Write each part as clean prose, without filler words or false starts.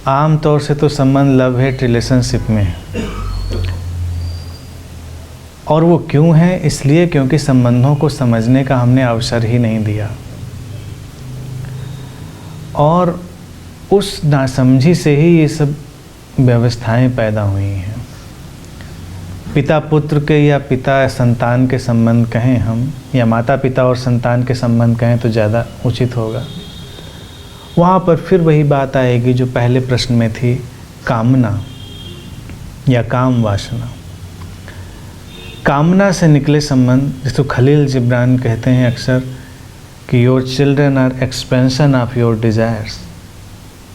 आम तौर से तो संबंध लव हेट रिलेशनशिप में है, और वो क्यों है? इसलिए क्योंकि संबंधों को समझने का हमने अवसर ही नहीं दिया, और उस नासमझी से ही ये सब व्यवस्थाएं पैदा हुई हैं। पिता पुत्र के या पिता संतान के संबंध कहें हम, या माता पिता और संतान के संबंध कहें तो ज़्यादा उचित होगा। वहाँ पर फिर वही बात आएगी जो पहले प्रश्न में थी, कामना या काम वासना। कामना से निकले संबंध, जिसको खलील जिब्रान कहते हैं अक्सर कि your children are expansion of your desires.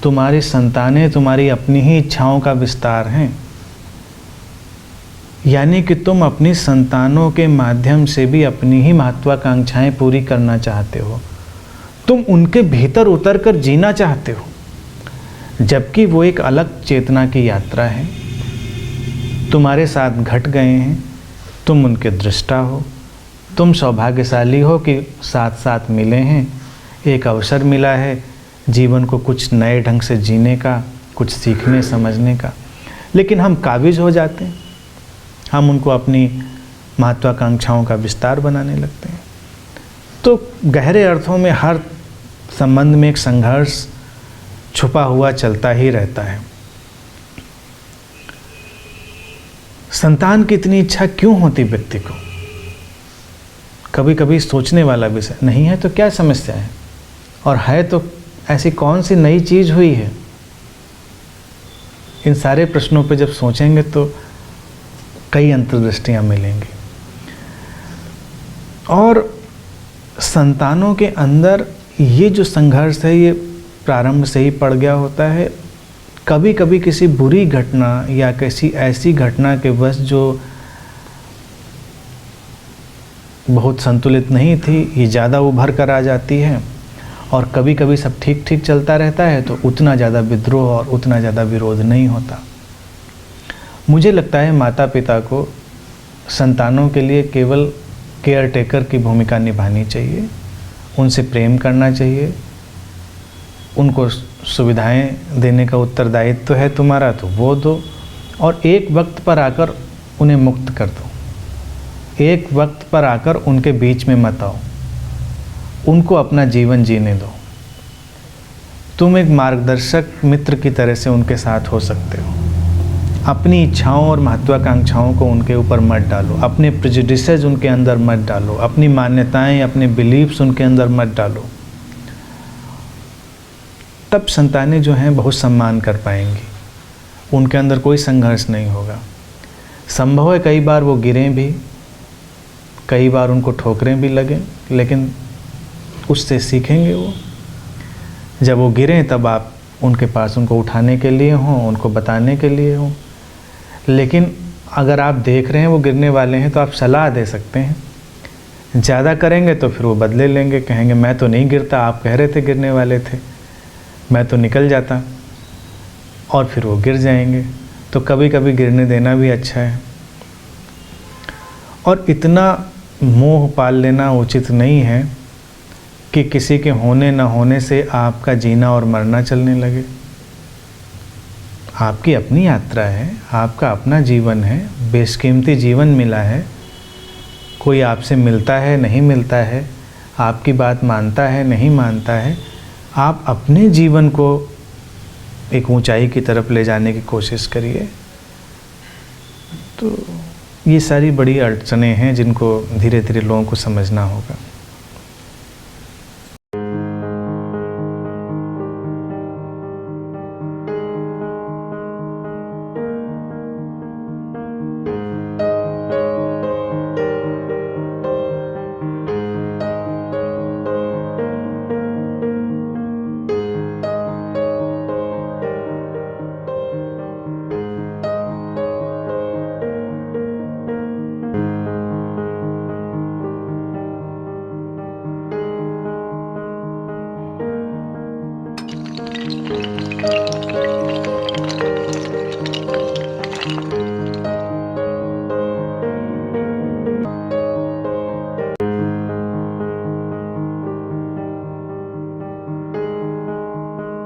तुम्हारी संतानें तुम्हारी अपनी ही इच्छाओं का विस्तार हैं, यानी कि तुम अपनी संतानों के माध्यम से भी अपनी ही महत्वाकांक्षाएं पूरी करना चाहते हो। तुम उनके भीतर उतरकर जीना चाहते हो, जबकि वो एक अलग चेतना की यात्रा है। तुम्हारे साथ घट गए हैं, तुम उनके दृष्टा हो। तुम सौभाग्यशाली हो कि साथ साथ मिले हैं, एक अवसर मिला है जीवन को कुछ नए ढंग से जीने का, कुछ सीखने समझने का। लेकिन हम काबिज हो जाते हैं, हम उनको अपनी महत्वाकांक्षाओं का विस्तार बनाने लगते हैं। तो गहरे अर्थों में हर संबंध में एक संघर्ष छुपा हुआ चलता ही रहता है। संतान की इतनी इच्छा क्यों होती व्यक्ति को? कभी कभी सोचने वाला विषय। नहीं है तो क्या समस्या है, और है तो ऐसी कौन सी नई चीज़ हुई है? इन सारे प्रश्नों पे जब सोचेंगे तो कई अंतर्दृष्टियाँ मिलेंगी। और संतानों के अंदर ये जो संघर्ष है, ये प्रारंभ से ही पड़ गया होता है। कभी कभी किसी बुरी घटना या किसी ऐसी घटना के वश जो बहुत संतुलित नहीं थी, ये ज़्यादा उभर कर आ जाती है। और कभी कभी सब ठीक ठीक चलता रहता है तो उतना ज़्यादा विद्रोह और उतना ज़्यादा विरोध नहीं होता। मुझे लगता है माता पिता को संतानों के लिए केवल केयर टेकर की भूमिका निभानी चाहिए, उनसे प्रेम करना चाहिए, उनको सुविधाएं देने का उत्तरदायित्व तो है तुम्हारा, तो वो दो, और एक वक्त पर आकर उन्हें मुक्त कर दो। एक वक्त पर आकर उनके बीच में मत आओ, उनको अपना जीवन जीने दो। तुम एक मार्गदर्शक मित्र की तरह से उनके साथ हो सकते हो। अपनी इच्छाओं और महत्वाकांक्षाओं को उनके ऊपर मत डालो, अपने प्रेजुडिसेस उनके अंदर मत डालो, अपनी मान्यताएं, अपने बिलीव्स उनके अंदर मत डालो। तब संतानें जो हैं बहुत सम्मान कर पाएंगी, उनके अंदर कोई संघर्ष नहीं होगा। संभव है कई बार वो गिरें भी, कई बार उनको ठोकरें भी लगें, लेकिन उससे सीखेंगे वो। जब वो गिरें तब आप उनके पास उनको उठाने के लिए हों, उनको बताने के लिए हों। लेकिन अगर आप देख रहे हैं वो गिरने वाले हैं तो आप सलाह दे सकते हैं। ज़्यादा करेंगे तो फिर वो बदले लेंगे, कहेंगे मैं तो नहीं गिरता, आप कह रहे थे गिरने वाले थे, मैं तो निकल जाता, और फिर वो गिर जाएंगे। तो कभी कभी गिरने देना भी अच्छा है। और इतना मोह पाल लेना उचित नहीं है कि किसी के होने न होने से आपका जीना और मरना चलने लगे। आपकी अपनी यात्रा है, आपका अपना जीवन है, बेशकीमती जीवन मिला है। कोई आपसे मिलता है, नहीं मिलता है, आपकी बात मानता है, नहीं मानता है। आप अपने जीवन को एक ऊंचाई की तरफ ले जाने की कोशिश करिए। तो ये सारी बड़ी अड़चनें हैं जिनको धीरे धीरे लोगों को समझना होगा।